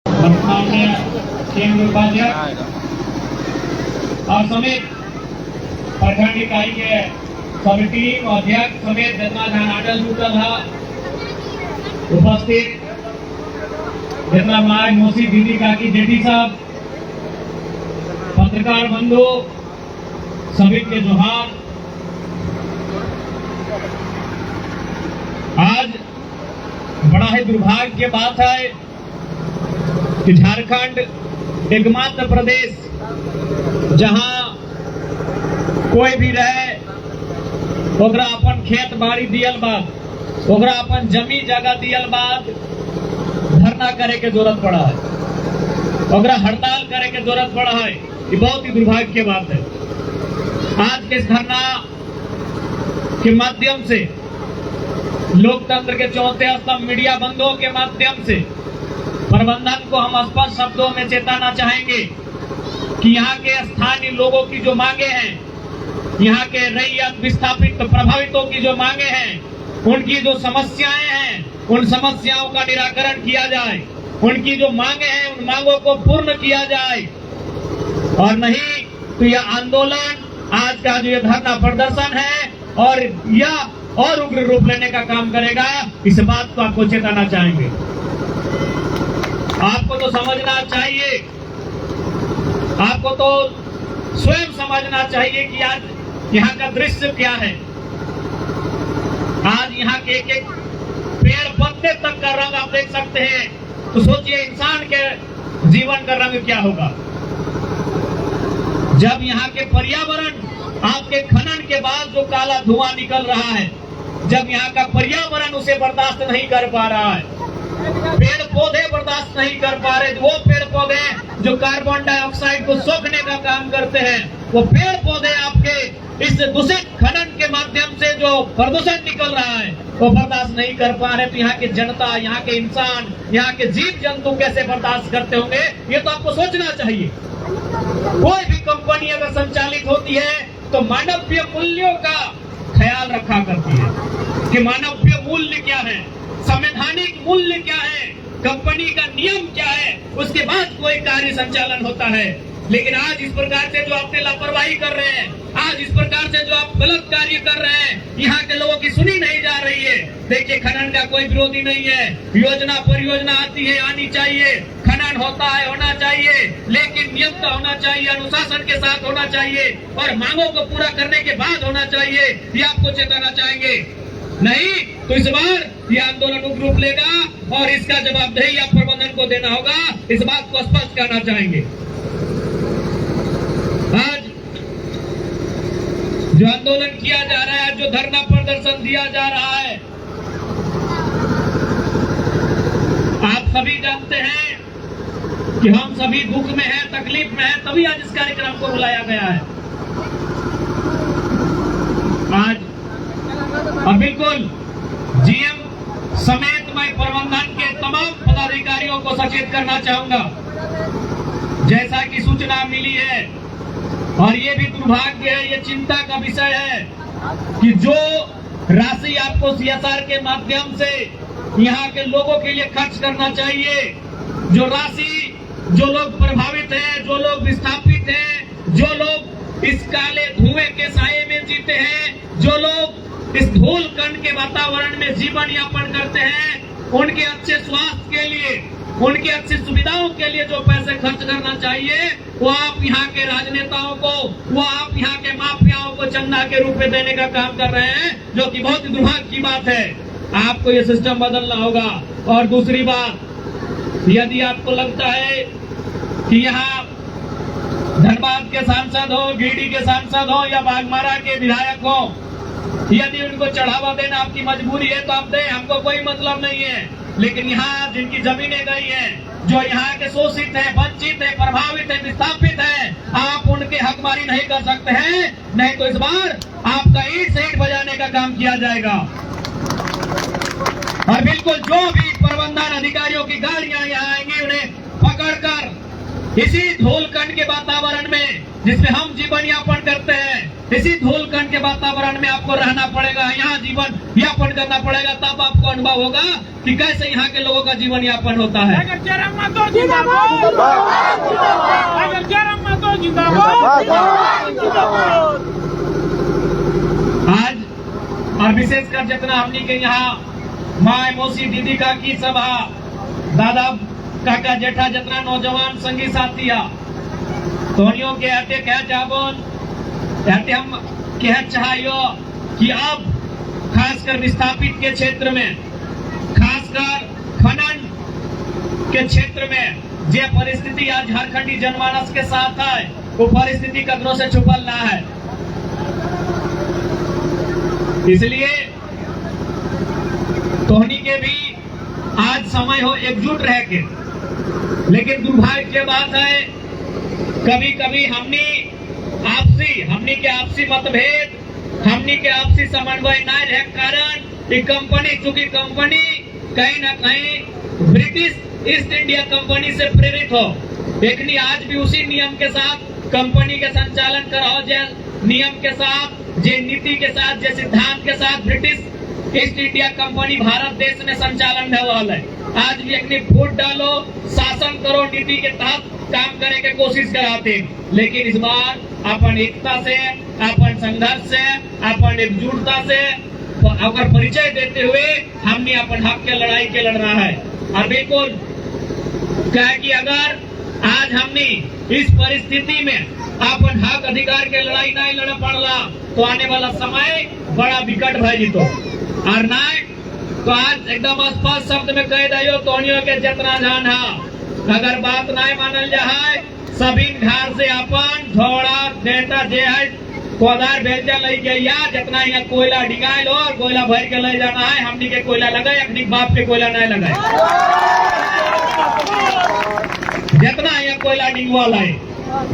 माननीय केंद्र उपाध्यक्ष और समेत प्रखंड इकाई के समिति अध्यक्ष समेत जितना जहां अटल जुटल है उपस्थित जितना माय मौसी दीदी काकी जेठी साहब पत्रकार बंधु सभी के जोहार। आज बड़ा ही दुर्भाग्य की बात है कि झारखंड एकमात्र प्रदेश जहां कोई भी रहे ओकरा अपन खेत बाड़ी दियल बाद ओकरा अपन जमी जगह दियल बाद धरना करे के जरूरत पड़ा है, ओकरा हड़ताल करे के जरूरत पड़ा है। ये बहुत ही दुर्भाग्य की बात है। आज के इस धरना के माध्यम से लोकतंत्र के चौथे स्तंभ मीडिया बंधुओं के माध्यम से प्रबंधन को हम स्पष्ट शब्दों में चेताना चाहेंगे कि यहाँ के स्थानीय लोगों की जो मांगे हैं, यहाँ के रैयत विस्थापित प्रभावितों की जो मांगे हैं, उनकी जो समस्याएं हैं, उन समस्याओं का निराकरण किया जाए। उनकी जो मांगे हैं उन मांगों को पूर्ण किया जाए और नहीं तो यह आंदोलन आज का जो ये धरना प्रदर्शन है और यह और उग्र रूप लेने का काम करेगा। इस बात को आपको चेताना चाहेंगे। आपको तो समझना चाहिए, आपको तो स्वयं समझना चाहिए कि आज यहाँ का दृश्य क्या है। आज यहाँ के एक एक पेड़ पत्ते तक का रंग आप देख सकते हैं, तो सोचिए इंसान के जीवन का रंग क्या होगा। जब यहाँ के पर्यावरण आपके खनन के बाद जो काला धुआं निकल रहा है, जब यहाँ का पर्यावरण उसे बर्दाश्त नहीं कर पा रहा है, पेड़ पौधे बर्दाश्त नहीं कर पा रहे, वो पेड़ पौधे जो कार्बन डाइऑक्साइड को सोखने का काम करते हैं, वो पेड़ पौधे आपके इस दूषित खनन के माध्यम से जो प्रदूषण निकल रहा है वो बर्दाश्त नहीं कर पा रहे। तो यहाँ की जनता, यहाँ के इंसान, यहाँ के जीव जंतु कैसे बर्दाश्त करते होंगे, ये तो आपको सोचना चाहिए। कोई भी कंपनी अगर संचालित होती है तो मानवीय मूल्यों का ख्याल रखा करती है कि मानवीय मूल्य क्या है, संवैधानिक मूल्य क्या है, कंपनी का नियम क्या है, उसके बाद कोई कार्य संचालन होता है। लेकिन आज इस प्रकार से जो आपने लापरवाही कर रहे हैं, आज इस प्रकार से जो आप गलत कार्य कर रहे हैं, यहाँ के लोगों की सुनी नहीं जा रही है। देखिए खनन का कोई विरोधी नहीं है, योजना परियोजना आती है, आनी चाहिए, खनन होता है, होना चाहिए, लेकिन नियमता होना चाहिए, अनुशासन के साथ होना चाहिए और मांगों को पूरा करने के बाद होना चाहिए। ये आपको चेताना चाहेंगे। नहीं तो इस बार ये आंदोलन उग्र रूप लेगा और इसका जवाबदेही आप प्रबंधन को देना होगा। इस बात को स्पष्ट करना चाहेंगे। आज जो आंदोलन किया जा रहा है, जो धरना प्रदर्शन दिया जा रहा है, आप सभी जानते हैं कि हम सभी दुख में हैं, तकलीफ में हैं, तभी आज इस कार्यक्रम को बुलाया गया है। आज और बिल्कुल जीएम समेत मैं प्रबंधन के तमाम पदाधिकारियों को सचेत करना चाहूंगा। जैसा कि सूचना मिली है और ये भी दुर्भाग्य है, ये चिंता का विषय है कि जो राशि आपको सीएसआर के माध्यम से यहाँ के लोगों के लिए खर्च करना चाहिए, जो राशि जो लोग प्रभावित हैं, जो लोग विस्थापित हैं, जो लोग इस काले धुएं के साये में जीते हैं, जो लोग इस धूल कण के वातावरण में जीवन यापन करते हैं, उनके अच्छे स्वास्थ्य के लिए, उनकी अच्छी सुविधाओं के लिए जो पैसे खर्च करना चाहिए वो आप यहाँ के राजनेताओं को, वो आप यहाँ के माफियाओं को चंदा के रूप में देने का काम कर रहे हैं, जो कि बहुत ही दुर्भाग्य की बात है। आपको ये सिस्टम बदलना होगा। और दूसरी बात, यदि आपको लगता है कि यहाँ धनबाद के सांसद हो, गिरिडीह के सांसद हो या बाघमारा के विधायक हो, यदि उनको चढ़ावा देना आपकी मजबूरी है तो आप दें, हमको कोई मतलब नहीं है। लेकिन यहाँ जिनकी जमीनें गई हैं, जो यहाँ के शोषित हैं, वंचित हैं, प्रभावित हैं, विस्थापित हैं, आप उनके हकमारी नहीं कर सकते हैं। नहीं तो इस बार आपका ईंट से ईंट बजाने का काम किया जाएगा। और बिल्कुल जो भी प्रबंधन अधिकारियों की गाड़ियां यहाँ आएंगी, उन्हें पकड़कर इसी धूलकण के वातावरण में जिसमें हम जीवन यापन करते हैं, इसी धूलकण के वातावरण में आपको रहना पड़ेगा, यहाँ जीवन यापन करना पड़ेगा, तब आपको अनुभव होगा कि कैसे यहाँ के लोगों का जीवन यापन होता है। आज और विशेषकर जितना हमनी के यहाँ माँ मौसी दीदी काकी सभा दादा काका जेठा जितना नौजवान संगी साथी तोनियों के हटे कह चाबोन हटे हम कह चाहियो कि अब खासकर विस्थापित के क्षेत्र में, खासकर खनन के क्षेत्र में जे परिस्थिति आज झारखंडी जनमानस के साथ है, वो परिस्थिति कदरों से छुपल ना है। इसलिए तोहनी के भी आज समय हो एकजुट रह के, लेकिन दुर्भाग्य की बात है कभी कभी हमनी के आपसी मतभेद, हमनी के आपसी समन्वय न रहे कारण ये कंपनी, चूंकि कंपनी कहीं ना कहीं ब्रिटिश ईस्ट इंडिया कंपनी से प्रेरित हो, लेकिन आज भी उसी नियम के साथ कंपनी के संचालन कराओ, जे नियम के साथ, जे नीति के साथ, जे सिद्धांत के साथ British east India company Bharat देश में संचालन हो रहा है। आज भी अपनी फूट डालो, शासन करो, नीति के तहत काम करे के कोशिश कराते, लेकिन इस बार अपन एकता से, अपन संघर्ष से, अपन एकजुटता से अगर परिचय देते हुए हमने अपन हक के लड़ाई के लड़ना है। और बिल्कुल क्या कि अगर आज हमने इस परिस्थिति में अपन हक अधिकार के लड़ाई नहीं लड़ पड़ला तो आने वाला समय बड़ा विकट भय जीतो। और नहीं तो आज एकदम स्पष्ट शब्द में कह दियो तोनियों के जितना जान है, अगर बात नहीं मानल जाए सभी घर से अपन थोड़ा डेटा जे है कोदार भेजा ले गया, जितना यहाँ कोयला डिगाइल और कोयला भर के ले जाना है, हमनी के कोयला लगाए, अपनी बाप के कोयला नहीं लगाए। जितना यहाँ कोयला डिगवाल है,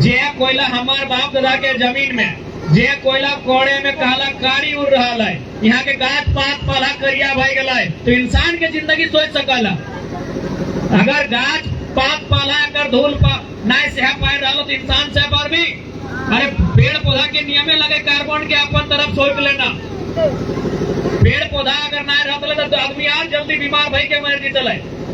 जे कोयला हमार बाप दादा के जमीन में, जे कोयला कोड़े में काला कारी उड़ रहा है, यहाँ के गाछ पात पाला करिया भाई गला है, तो इंसान के जिंदगी सोच सकला। अगर गाछ पात पाला अगर धूल नहीं सह पाए डालो तो इंसान सह पार भी। अरे पेड़ पौधा के नियमे लगे कार्बन के अपन तरफ सोच लेना, पेड़ पौधा अगर नहीं रहता तो आदमी आज जल्दी बीमार भाई के मर जीतल।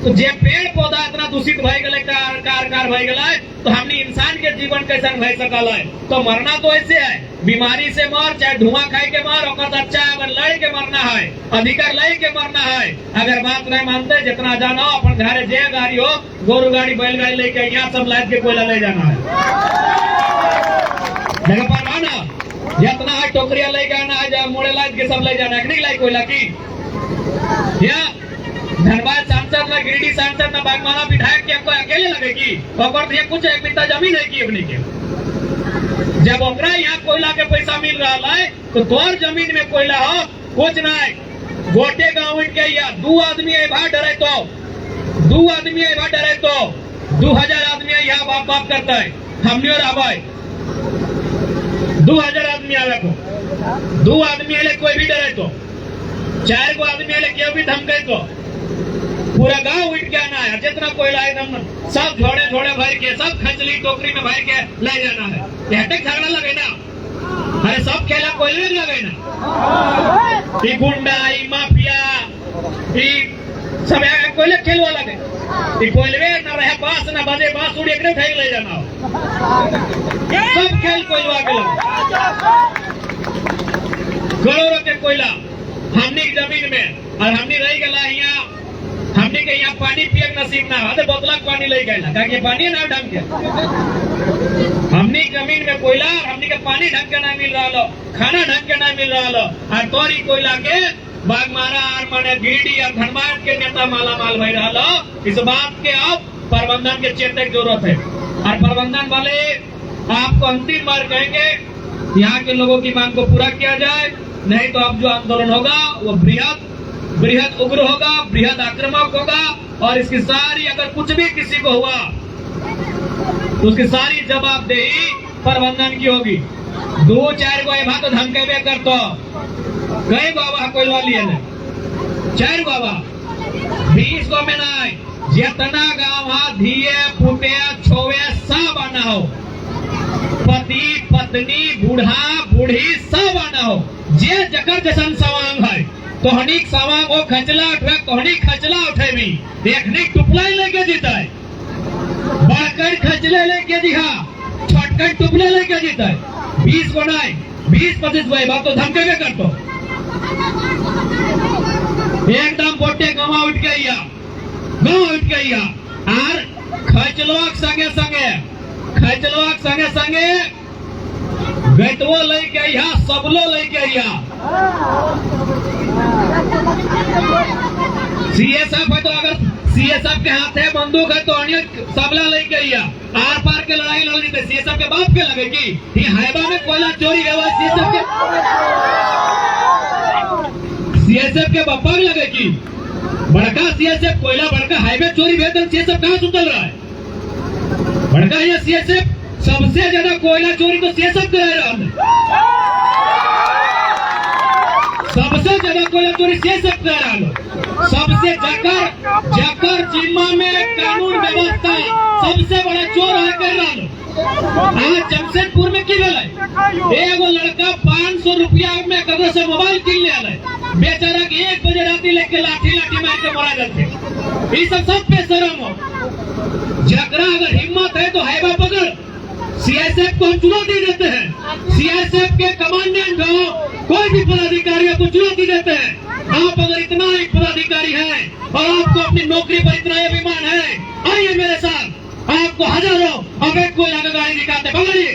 तो जे पेड़ पौधा इतना दूषित भाई गले कार भाई गला है, तो हमने इंसान के जीवन कैसा भय सकल है। तो मरना तो ऐसे है, बीमारी से मर, चाहे धुआं खाए के मर, और अच्छा है अगर लड़ के मरना है, अधिकार ले के मरना है। अगर बात नहीं मानते जितना जाना हो अपन घरे जे गाड़ी हो, गोरू गाड़ी बैलगाड़ी लेके यहाँ सब लाद के कोयला ले जाना है जगह पर माना, जितना है टोकरिया ले जाना है, मोड़े लाद के सब ले जाना है, नहीं लाई कोयला की। यहाँ धनबाद सांसद ना गिरिडीह सांसद ना बागमारा विधायक के आपको अकेले लगेगी, और ये कुछ एक बित्ता जमीन है की अपने के। जब ओकरा यहाँ कोयला के पैसा मिल रहा है तो तोर जमीन में कोयला हो कुछ नहीं, गोटे गाँव के या 2 आदमी भाग डरे तो 2 आदमी भाग डरे तो 2000 आदमी यहाँ बाप बाप करता है। हमने और आवाज 2000 आदमी आवे को 2 आदमी कोई भी डरे तो 4 को आदमी क्यों भी धमके तो पूरा गांव उठ के आना है, जितना कोयला एकदम सब झोड़े भर के, सब खचली टोकरी में भर के ले जाना है। ये झगड़ा लगे ना, अरे सब खेला कोयले लगे ना, ये गुंडा, ये माफिया, ये सब कोयले खेलवा लगे, ये कोयलवे ना रहे पास ना बजे बांस उड़ी एक उठाई ले जाना, सब खेल कोयलवा के लगे। करोड़ों के कोयला हमने जमीन में, और हमने रही गला यहाँ, हमने के यहाँ पानी पिए नसीब ना, अरे बोतला पानी ले गए ना, पानी ना ढंग के, हमने जमीन में कोयला और हमने के पानी ढंग के ना मिल रहा लो, खाना ढंग के ना मिल रहा लो, और तोरी कोयला के बागमारा और माने गिरिडीह और धनबाद के नेता माला माल भई रहा लो। इस बात के अब प्रबंधन के चेतने की जरूरत है, और प्रबंधन वाले आपको अंतिम बार कहेंगे यहाँ के लोगों की मांग को पूरा किया जाए, नहीं तो अब जो आंदोलन होगा वो बृहद उग्र होगा, बृहद आक्रामक होगा, और इसकी सारी अगर कुछ भी किसी को हुआ तो उसकी सारी जवाबदेही प्रबंधन की होगी। 2-4 गो एभा तो धमकेबे करतो, कई बाबा कोई वाली है 4 बाबा 20 गो में नहीं, जितना गाँव धिये फूटे छोवे सब आना हो, पति पत्नी बूढ़ा बूढ़ी सब आना हो जे जकर जैसन सवांग है तोहनी सवांग वो खचला उठे तोहनी खचला उठे भी देखनी टुपला लेके जीता है बढ़कर खचले लेके दिखा छटकर टुपले लेके जीता है 20 को नहीं 20-25 भाई बात तो धमके में कर दो एकदम बोटे गवा उठ गई और खचलोक संगे संगे गैतवो लेके आइया सबलो लेके आइया सीएसएफ है तो अगर सीएसएफ के हाथ है बंदूक है तो अन्य सबला लेके आइया आर पार के लड़ाई लड़नी थे सीएसएफ के बाप के लगेगी ये हाइबा में कोयला चोरी है सीएसएफ के बापा भी लगेगी बड़का सीएसएफ कोयला बड़का हाईवे चोरी भेज तो सीएसएफ कहाँ सुतल रहा है बड़का ये सीएसएफ सबसे ज्यादा कोयला चोरी तो सीएसएफ करा रहा है सबसे ज्यादा कोयला चोरी सीएसएफ करा रहा है सबसे जकर जिम्मा में कानून व्यवस्था सबसे बड़ा चोर है कर रहा है आज जमशेदपुर में की गल एगो लड़का 500 रुपया में कदर से मोबाइल किन ले आए बेचारा के 1 बजे राती लेके लाठी मार के मारा जाते ये सब बेशरम हो जकरा अगर हिम्मत है तो हाइबा पकड़ सीएसएफ को हम चुनौती देते हैं सीएसएफ के कमांडेंट हो कोई भी पदाधिकारियों को चुनौती देते हैं आप अगर इतना एक पदाधिकारी है और आपको अपनी नौकरी पर इतना अभिमान है आइए मेरे साथ आपको हजारों अवैध कोयला का गाड़ी दिखाते पकड़िए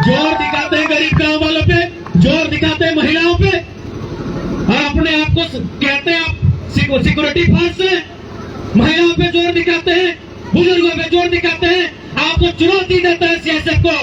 जोर दिखाते हैं गरीब गांव वालों पे जोर दिखाते हैं महिलाओं पे और अपने आप को कहते हैं आप सिक्योरिटी फोर्स से महिलाओं पे जोर दिखाते हैं बुजुर्गों पे जोर दिखाते हैं आपको चुनौती देता है सीएसएफ को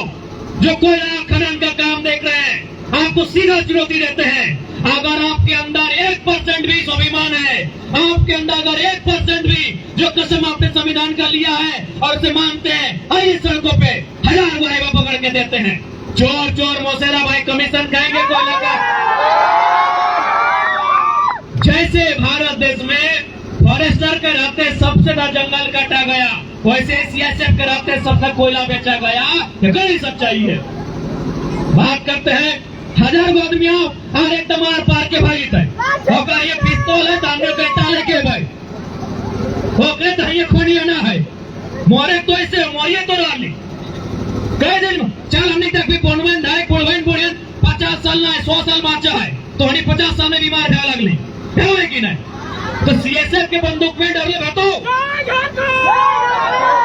जो कोयला खनन का काम देख रहे हैं आपको सीधा चुनौती देते हैं अगर आपके अंदर 1% भी स्वाभिमान है आपके अंदर अगर 1% भी जो कसम आपने संविधान का लिया है और उसे मानते हैं आइए सड़कों पे हजार गुनाह पकड़ के देते हैं चोर मौसेरा भाई कमीशन खाएंगे कोयला का जैसे भारत देश में फॉरेस्टर के रहते सबसे ज्यादा जंगल काटा गया वैसे सीएसएफ के रहते सबसे कोयला बेचा गया ये कड़ी सच्चाई है बात करते हैं हजार आदमी और एकदम आर पार के भाई होगा ये पिस्तौल है तांबे कट्टा लेके भाई होके तो ये खोनी ना है मोरे तो ऐसे मोरिए तो राली कह दिन चल हमने तक भी कॉन्वेंट है कॉन्वेंट बोले 50 साल ना 100 साल बाचा है तो हनी 50 साल में बीमार है लगली है कि नहीं तो सीएसएफ के बंदूक में डर ले तो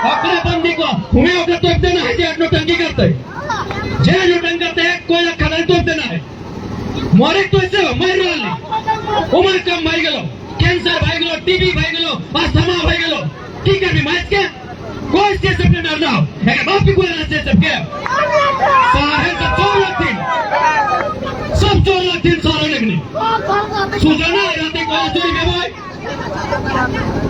अपने बंदी को हमें ओके तो देना है जे नोटंकी करते जे नोटंकी करते हैं कोई खबर तो देना है मोरे तो ऐसे मर रहा उम्र कम भाई गलो कैंसर भाई गलो टीबी भाई गलो अस्थमा भाई गलो की कर भी मैच के कोई सीएसएफ ने डर ना हो है बाप भी कोई ना सीएसएफ के सारे तो 4 लाख दिन सब 4 लाख दिन सारे लगने सुजाना राती कोई चोरी में भाई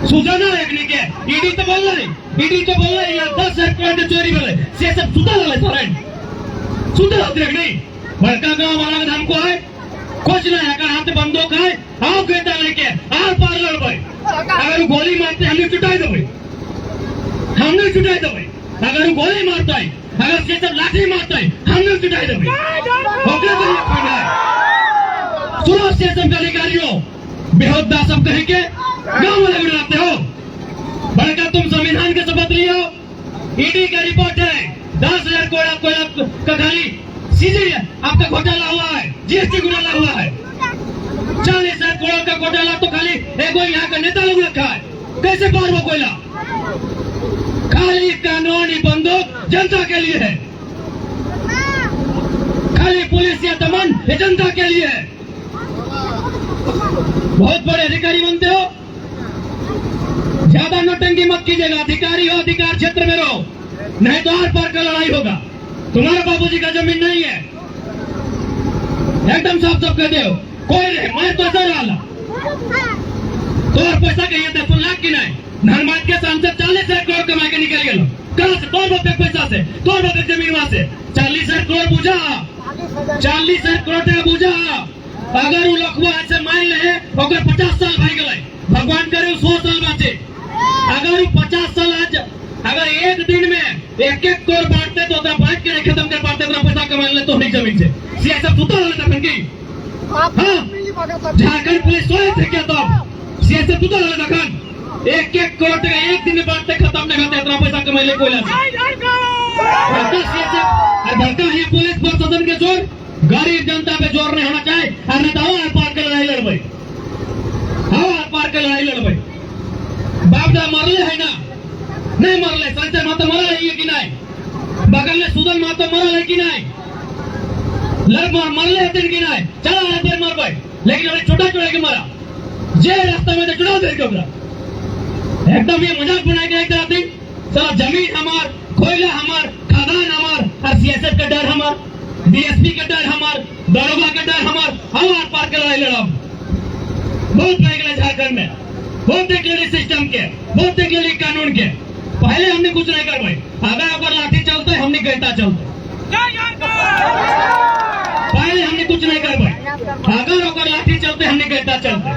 सुजाना लगने के ईडी तो बोल रही यार 10 करोड़ चोरी बोले सीएसएफ सुधा लगे सारे सुधा लगने बड़का गांव वाला धाम को है कुछ ना है अगर हाथ बंदूक है आओ कहता लेके आर पार लड़ भाई अगर गोली मारते हमने चुटाई दो हमने चुटाई दो अगर गोली मारता है अगर ये सब लाठी मारता है हमने चुटाई दो सुनो सीएसएफ अधिकारियों बेहोदा सब कहेंगे गाँव वाले बनाते हो बड़का तुम संविधान के शपथ लियो ईडी का रिपोर्ट है 10,000 कोयला का खाली सीधे आपका घोटाला हुआ है जीएसटी घोटाला हुआ है 40,000 करोड़ का घोटाला तो खाली एक यहाँ का नेता लोग रखा है कैसे पार वो कोयला खाली कानूनी बंदूक जनता के लिए है खाली पुलिस या दमन ये जनता के लिए है बहुत बड़े अधिकारी बनते हो ज्यादा नौटंकी मत कीजिएगा अधिकारी हो अधिकार क्षेत्र में रहो नहीं तो आर पार का लड़ाई होगा तुम्हारे बाबूजी का जमीन नहीं है एकदम साफ साफ कहते हो कोई नहीं मैं तो ऐसा डाला तो और पैसा कहिए 10 लाख की नहीं धनबाद के सांसद 40,000 करोड़ कमा के निकल गए कहाँ से तोड़ रुपये पैसा से तोड़ रुपये जमीन वहां से 40,000 करोड़ बुझा 40,000 करोड़ टका बुझा अगर वो लखवा ऐसे मान ले अगर 50 साल भाई गए भगवान करे 100 साल बाँचे अगर 50 साल आज अगर एक दिन में एक एक करोड़ बांटते तो बांट के खत्म कर पाते पैसा कमा ले तो नहीं जमीन से सीएसएफ सुता रहता की झारखंड पुलिस सोए थे क्या तो सीएसएफ सुता रहता खान एक एक करोड़ टका एक दिन में बांटते खत्म नहीं होते इतना पैसा कमा ले कोई भड़का है पुलिस प्रशासन के जोर गरीब जनता पे जोर नहीं होना चाहिए और नेताओं आर पार के लड़ाई लड़ भाई हाँ आर पार के लड़ाई लड़ भाई बाप दा मरले है ना नहीं मरले संजय माता मरा है कि नहीं बगल में सुदन माता मरा है कि नहीं लड़ मरले है कि नहीं चला है मर भाई लेकिन हमें छोटा छोटा के मरा जे रास्ता में तो चुनाव दे के एकदम ये मजाक बनाया गया एक दिन सारा जमीन हमार कोयला हमार खदान हमार और सीएसएफ का डर हमार डीएसपी का डर हमार दरोगा का डर हमार हम आर पार के लड़ाई लड़ा बहुत देख झारखंड में बहुत देख ले सिस्टम के बहुत देख ले कानून के पहले हमने कुछ नहीं कर पाए अगर अगर लाठी चलते हमने कहता चलते पहले हमने कुछ नहीं कर पाए अगर अगर लाठी चलते हमने कहता चलते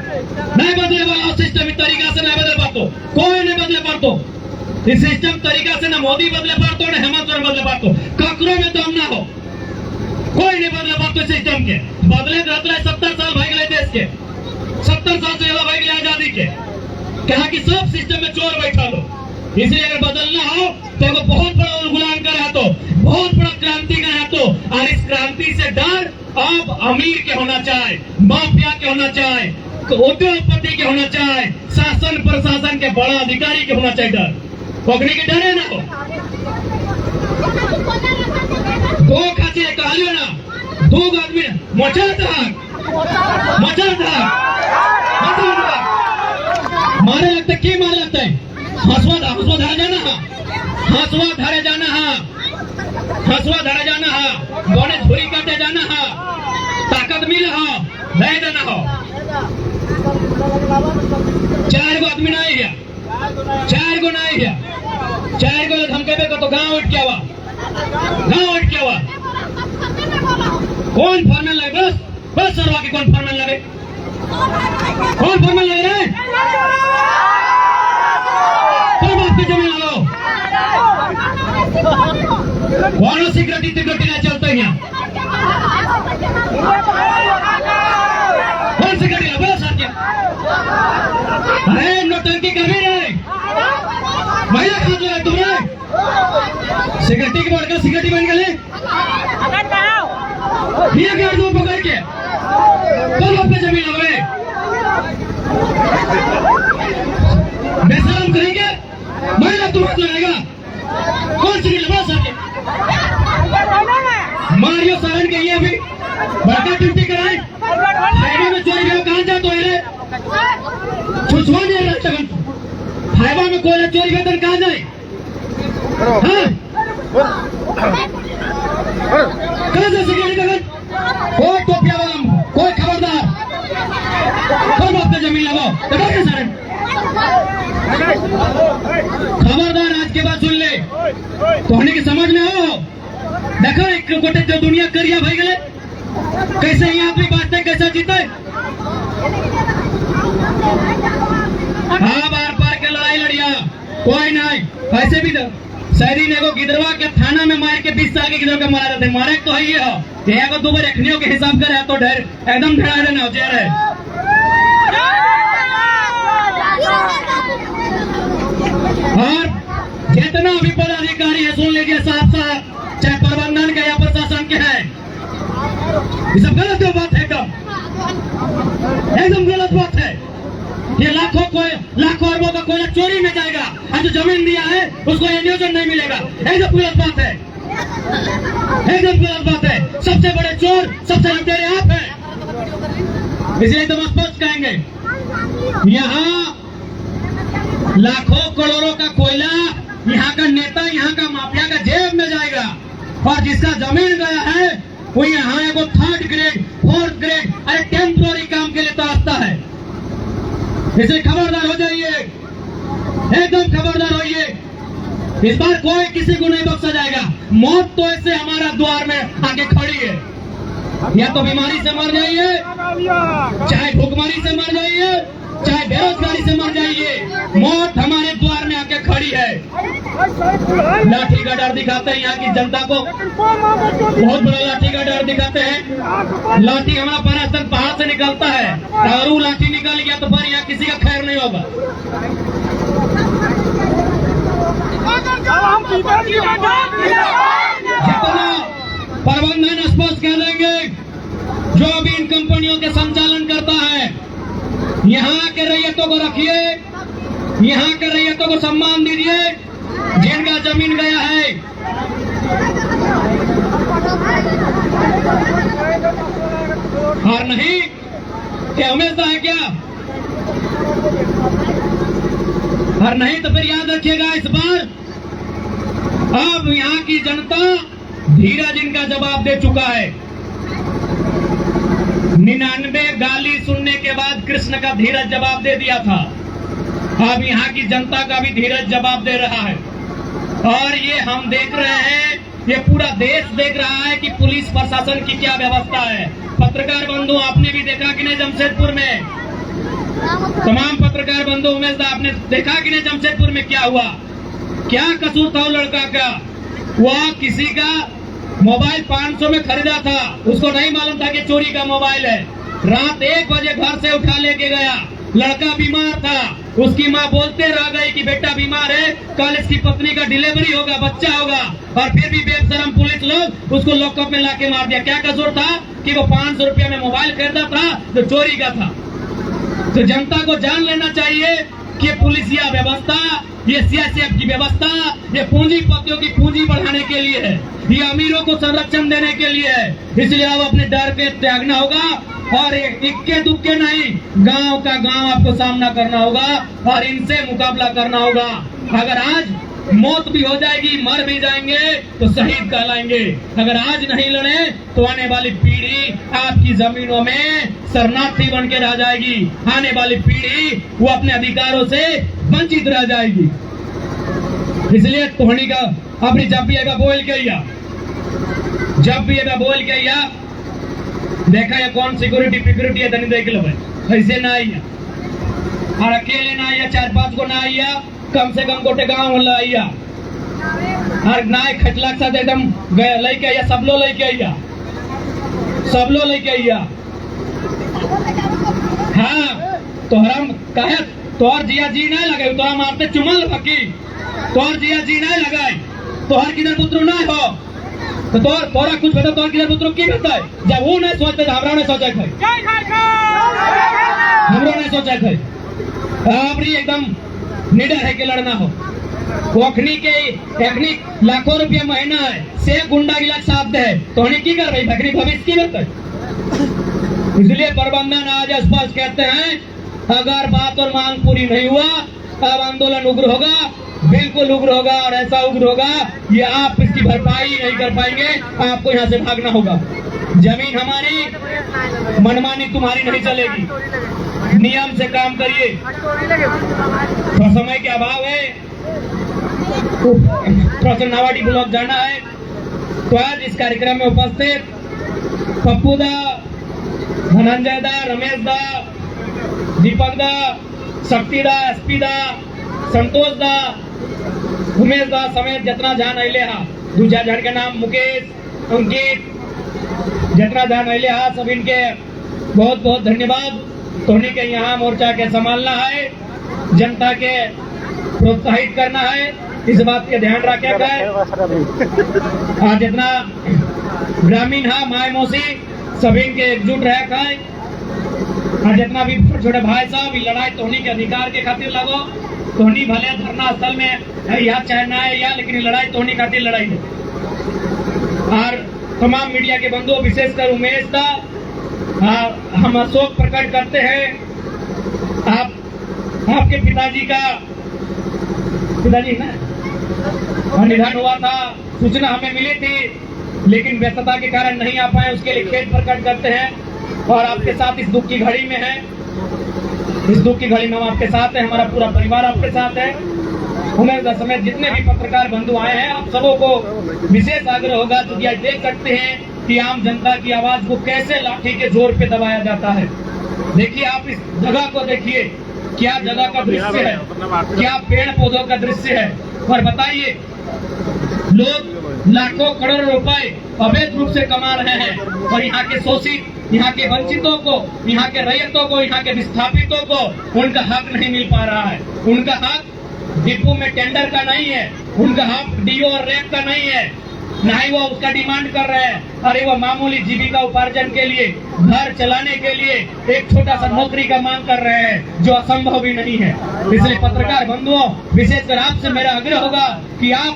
नहीं बदले वाला सिस्टम इस तरीका से नहीं बदले पातो कोई नहीं बदले पातो इस सिस्टम तरीका से ना मोदी बदले पातो ना हेमंत सोरेन बदले पातो ककरो में दम ना हो कोई नहीं बदले पातो सिस्टम के बदले रहते 70 साल भाग गए देश के 70 साल से ज्यादा भाग गए आजादी के कहा कि सब सिस्टम में चोर बैठा लो इसलिए अगर बदलना हो तो बहुत बड़ा उलगुलान का है तो बहुत बड़ा क्रांति का है तो और इस क्रांति से डर अब अमीर के होना चाहिए माफिया के होना चाहिए उद्योगपति के होना चाहिए शासन प्रशासन के बड़ा अधिकारी के होना चाहिए डर पकड़ी के डरे ना हो दो खाचे कहलियो ना दो आदमी मचल था मारे लगता की मारे लगता है हंसवा धारे जाना है गणेश झुरी काटे जाना है ताकत मिल हो नहीं देना हो 4 गो आदमी नहीं है 4 गो नहीं है 4 गो धमकेबे को तो गांव उठ क्या हुआ कौन फॉर्मल लगे बस सरवा की कौन फॉर्मल लगे रे जमीन लगाओ कौन सिक्योरिटी नहीं चलता है यहाँ कौन सिक्योरिटी बोलो साथ क्या अरे नौटंकी कर भी रहे महिला खाते है तुमने सिक्योरिटी के बढ़कर सिक्योरिटी बन गए पकड़ के कौन अपने जमीन लगाए बेशरम करेंगे महिला तुरंत लगाएगा कौन सी लगा सके मारियो सारण के ये अभी बड़का ड्यूटी कराए हाईवे में चोरी गया कहां जा तो रे छुछवा नहीं रहता हाईवे में कोई चोरी गया तो कहां जाए कहां जा सिक्योरिटी का कोई टोपिया वाला कोई खबरदार कौन बात पे जमीन लगाओ तो सारण खबरदार आज के बाद सुन ले तो होने की समझ में हो देखो एक गोटे जो दुनिया करिया भाई गए कैसे यहाँ पे बांटते कैसे जीते हाँ बार पार के लड़ाई लड़िया कोई नहीं ऐसे भी शहरी ने को गिदरवा के थाना में मार के 20 साल के गिदर का मारा जाते मारे तो है ये हो यहाँ को 2 बार रखनियों के हिसाब करे तो ढेर एकदम ढेरा रहना हो जेर है और जितना भी पदाधिकारी है सुन लीजिए साफ चाहे प्रबंधन के या प्रशासन के है ये सब गलत बात है एकदम गलत बात है ये लाखों अरबों का कोयला चोरी में जाएगा और जो जमीन दिया है उसको एंडियोजन नहीं मिलेगा एकदम गलत बात है सबसे बड़े चोर सबसे लुटेरे आप हैं इसलिए तो स्पष्ट कहेंगे यहाँ लाखों करोड़ों का कोयला यहाँ का नेता यहाँ का माफिया का जेब में जाएगा और जिसका जमीन गया है वो यहाँ एगो 3rd ग्रेड 4th ग्रेड अरे टेम्पोररी काम के लिए तरसता है इसे खबरदार हो जाइए एकदम खबरदार होइए इस बार कोई किसी को नहीं बख्शा जाएगा मौत तो ऐसे हमारा द्वार में आके खड़ी है या तो बीमारी से मर जाइए चाहे भूखमरी से मर जाइए चाहे बेरोजगारी से मर जाइए, मौत हमारे द्वार में आके खड़ी है। लाठी का डर दिखाते हैं यहाँ की जनता को, बहुत बड़ा लाठी का डर दिखाते हैं। लाठी हमारा परास्तर पहाड़ से निकलता है, अगर वो लाठी निकल गया तो फिर यहाँ किसी का खैर नहीं होगा। जितना प्रबंधन स्पष्ट कर देंगे, जो भी इन कंपनियों के संचालन करता है, यहाँ के रैयतों को रखिए, यहाँ के रैयतों को सम्मान दीजिए, जिनका जमीन गया है। और नहीं क्या हमेशा है क्या? और नहीं तो फिर याद रखिएगा, इस बार अब यहाँ की जनता धीरज इनका जवाब दे चुका है। 99 गाली सुनने के बाद कृष्ण का धीरज जवाब दे दिया था, अब यहाँ की जनता का भी धीरज जवाब दे रहा है। और ये हम देख रहे हैं, ये पूरा देश देख रहा है कि पुलिस प्रशासन की क्या व्यवस्था है। पत्रकार बंधु आपने भी देखा कि नहीं, जमशेदपुर में तमाम पत्रकार बंधु उमेश दा, आपने देखा कि नहीं जमशेदपुर में क्या हुआ? क्या कसूर था वो लड़का का? वह किसी का मोबाइल 500 में खरीदा था, उसको नहीं मालूम था कि चोरी का मोबाइल है। रात 1 बजे घर से उठा लेके गया, लड़का बीमार था, उसकी माँ बोलते रह गई कि बेटा बीमार है, कल इसकी पत्नी का डिलीवरी होगा, बच्चा होगा, और फिर भी बेशरम पुलिस लोग उसको लॉकअप में लाके मार दिया। क्या कसूर था कि वो 500 रुपया में मोबाइल खरीदा था जो चोरी का था। तो जनता को जान लेना चाहिए कि ये पुलिसिया व्यवस्था, ये सीआईएसएफ की व्यवस्था, ये पूंजीपतियों की पूंजी बढ़ाने के लिए है, ये अमीरों को संरक्षण देने के लिए है। इसलिए अब अपने डर के त्यागना होगा और इक्के दुक्के नहीं, गांव का गांव आपको सामना करना होगा और इनसे मुकाबला करना होगा। अगर आज मौत भी हो जाएगी, मर भी जाएंगे तो शहीद कहलाएंगे। अगर आज नहीं लड़े तो आने वाली पीढ़ी आपकी जमीनों में शरणार्थी बन के रह जाएगी। आने वाली पीढ़ी वो अपने अधिकारों से वंचित रह जाएगी। इसलिए तोहनी का अपनी जब भी एगा बोल के या, जब भी एगा बोल के या देखा या कौन सिक्योरिटी है तनी देख लो भाई, ऐसे ना आइया और अकेले ना आइया, 4-5 को ना आइया, कम से कम गोटे गाँव वाला आइया और ना खटला के साथ एकदम लेके आइया, सब लोग लेके आइया, सब लोग लेके आइया। हाँ तोहरा कहे तोहर जिया जी नहीं लगे, तोहरा मारते चुमल बाकी तोहर जिया जी नहीं लगाए, तोहर किधर पुत्र नहीं हो तो तोरा कुछ बता, तोहर किधर पुत्र की बताए। जब वो नहीं सोचते तो हमरा नहीं सोचा थे, हमरो नहीं सोचा थे। आपरी एकदम निडर है कि लड़ना हो। ओखनी के एखनी लाखों रुपया महीना है, से गुंडा गिला साथ है तो हनी की कर रही बकरी भविष्य की करते। इसलिए प्रबंधन आज स्पष्ट कहते हैं, अगर बात और मांग पूरी नहीं हुआ अब आंदोलन उग्र होगा, बिल्कुल उग्र होगा और ऐसा उग्र होगा ये आप इसकी भरपाई नहीं कर पाएंगे, आपको यहाँ से भागना होगा। जमीन हमारी, मनमानी तुम्हारी नहीं चलेगी, नियम से काम करिए। थोड़ा समय के अभाव है, थोड़ा सा नावाडी ब्लॉक जाना है, तो आज इस कार्यक्रम में उपस्थित पप्पू दा, धनंजय दा, रमेश दा, दीपक दा, शक्ति दा, एसपी दा, संतोष दा, उमेश दा समेत जितना जान अले हा, दूसरा जन के नाम मुकेश, अंकित, जितना जान अले हा सब इनके बहुत बहुत धन्यवाद। तोहनी के यहाँ मोर्चा के संभालना है, जनता के प्रोत्साहित करना है, इस बात के ध्यान रखेगा। और जितना ग्रामीण है माए मौसी सभी के एकजुट रह है, और जितना भी छोटे भाई साहब लड़ाई तोहनी के अधिकार के खातिर लगो, तोहनी भले धरना स्थल में या चाहे ना है या, लेकिन लड़ाई तोहनी खातिर लड़ाई है। और तमाम मीडिया के बंधु विशेषकर उमेश दा, हम अशोक प्रकट करते हैं, आपके पिताजी ना निधन हुआ था, सूचना हमें मिली थी लेकिन व्यस्तता के कारण नहीं आ पाए, उसके लिए खेद प्रकट करते हैं और आपके साथ इस दुख की घड़ी में है। इस दुख की घड़ी में हम आपके साथ हैं, हमारा पूरा परिवार आपके साथ है। उमेश दा समेत जितने भी पत्रकार बंधु आए हैं, आप सबों को विशेष आग्रह होगा तो यह देख सकते हैं कि आम जनता की आवाज को कैसे लाठी के जोर पे दबाया जाता है। देखिए आप इस जगह को देखिए, क्या जगह का दृश्य है, क्या पेड़ पौधों का दृश्य है। और बताइए, लोग लाखों करोड़ों रुपए अवैध रूप से कमा रहे हैं और यहाँ के शोषित, यहाँ के वंचितों को, यहाँ के रैयतों को, यहाँ के विस्थापितों को उनका हक नहीं मिल पा रहा है। उनका हक डिपो में टेंडर का नहीं है, उनका हक डीओ और रैप का नहीं है, ना ही वो उसका डिमांड कर रहे हैं। अरे वो मामूली जीविका उपार्जन के लिए, घर चलाने के लिए एक छोटा सा नौकरी का मांग कर रहे हैं, जो असंभव भी नहीं है। इसलिए पत्रकार बंधुओं, विशेषकर आपसे मेरा आग्रह होगा कि आप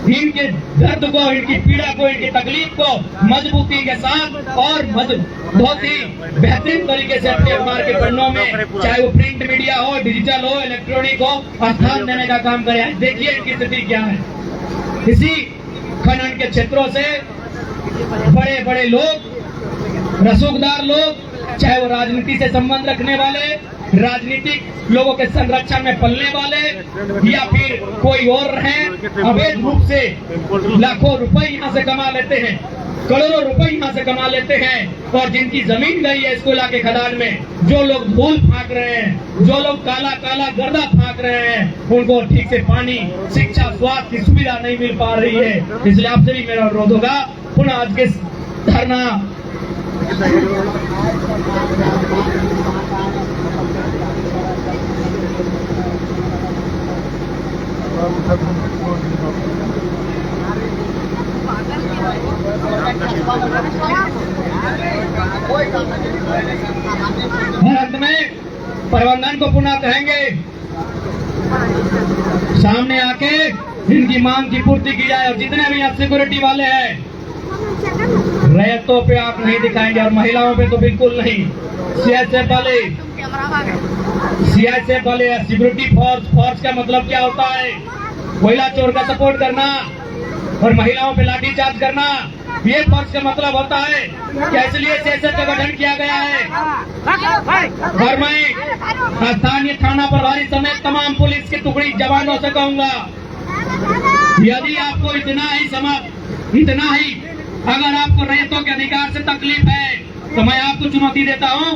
इनके दर्द को, इनकी पीड़ा को, इनकी तकलीफ को मजबूती के साथ और बहुत ही बेहतरीन तरीके से अपने अखबार के पन्नों में, चाहे वो प्रिंट मीडिया हो, डिजिटल हो, इलेक्ट्रॉनिक हो, स्थान देने का काम करें। देखिए इनकी स्थिति क्या है। इसी खनन के क्षेत्रों से बड़े बड़े लोग, रसूखदार लोग, चाहे वो राजनीति से संबंध रखने वाले, राजनीतिक लोगों के संरक्षण में पलने वाले, या फिर कोई और रहे, अवैध रूप से लाखों रुपए यहाँ से कमा लेते हैं, करोड़ों रुपए यहाँ से कमा लेते हैं। और जिनकी जमीन गई है इसको लाके खदान में, जो लोग धूल फाँक रहे हैं, जो लोग काला काला गर्दा फाँक रहे हैं, उनको ठीक से पानी, शिक्षा, स्वास्थ्य की सुविधा नहीं मिल पा रही है। इसलिए आपसे भी मेरा अनुरोध होगा, पुनः आज के धरना अंत में प्रबंधन को पुनः कहेंगे, सामने आके इनकी मांग की पूर्ति की जाए। और जितने भी यहाँ सिक्योरिटी वाले हैं, रैयतों पे आप नहीं दिखाएंगे और महिलाओं पे तो बिल्कुल नहीं। सीआईएसएफ वाले सिक्योरिटी फोर्स का मतलब क्या होता है? कोयला चोर का सपोर्ट करना और महिलाओं पे लाठीचार्ज करना, ये फोर्स का मतलब होता है। क्या इसलिए सीआईएसएफ का गठन किया गया है? और मैं स्थानीय थाना प्रभारी समेत तमाम पुलिस के टुकड़ी जवानों से कहूंगा, यदि आपको इतना ही अगर आपको रैयतों के अधिकार से तकलीफ है, तो मैं आपको चुनौती देता हूं,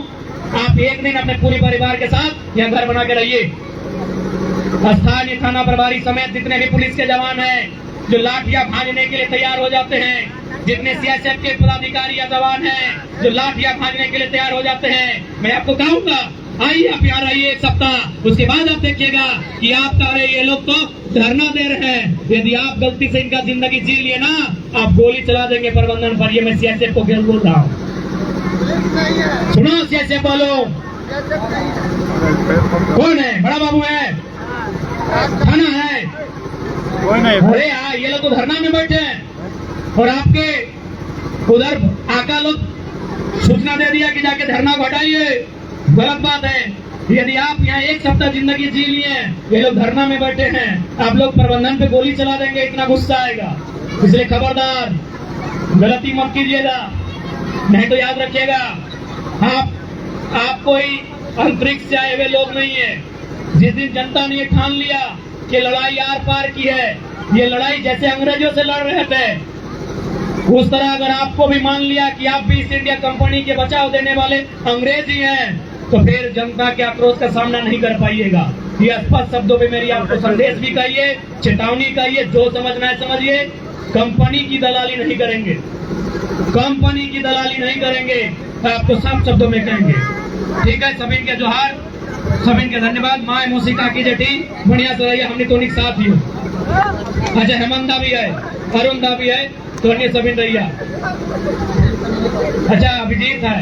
आप एक दिन अपने पूरे परिवार के साथ यहाँ घर बना के रहिए। स्थानीय थाना प्रभारी समेत जितने भी पुलिस के जवान हैं, जो लाठियां भांजने के लिए तैयार हो जाते हैं, जितने सीआईएसएफ के पदाधिकारी या जवान हैं जो लाठियां भांजने के लिए तैयार हो जाते हैं, मैं आपको कहूंगा, आइए आप यहाँ रहिए एक सप्ताह, उसके बाद आप देखिएगा कि आपका अरे ये लोग तो धरना दे रहे हैं, यदि आप गलती से इनका जिंदगी जी लिए ना, आप गोली चला देंगे प्रबंधन पर। ये मैं सीआईएसएफ को खेल बोल रहा हूँ। सुनो सीआईएसएफ वालों, कौन है? बड़ा बाबू है, थाना है, अरे यार ये लोग तो धरना में बैठे हैं और आपके उधर आका लोग सूचना दे दिया कि जाके धरना को हटाइए। गलत बात है। यदि आप यहाँ एक सप्ताह जिंदगी जी लिए, ये लोग धरना में बैठे हैं, आप लोग प्रबंधन पे गोली चला देंगे, इतना गुस्सा आएगा। इसलिए खबरदार, गलती मत कीजिएगा, नहीं तो याद रखिएगा, आप कोई अंतरिक्ष से आए हुए लोग नहीं है। जिस दिन जनता ने ये ठान लिया कि लड़ाई आर पार की है, ये लड़ाई जैसे अंग्रेजों से लड़ रहे थे, उस तरह अगर आपको भी मान लिया कि आप भी ईस्ट इंडिया कंपनी के बचाव देने वाले अंग्रेज ही हैं, तो फिर जनता के आक्रोश का सामना नहीं कर पाइएगा। ये स्पष्ट शब्दों में मेरी आपको संदेश भी कहिए, चेतावनी कहिए, जो समझना है समझिए। कंपनी की दलाली नहीं करेंगे, कंपनी की दलाली नहीं करेंगे, आपको सब शब्दों में कहेंगे। ठीक है, सभी के जोहार, सभी के धन्यवाद। माए मूसिका की जेठी बढ़िया से रहिए, हमने तो साथ ही हो। अच्छा, हेमंता भी है, अरुण दा भी है, तो अन्य सभी रहिए। अच्छा, अभिजीत है,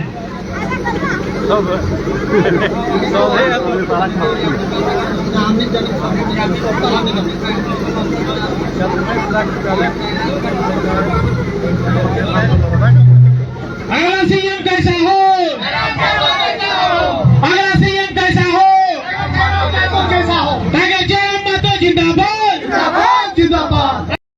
अगला सीएम कैसा हो, अगला सीएम कैसा हो, कैसा हो, जय अम्मा तो जिंदाबाद।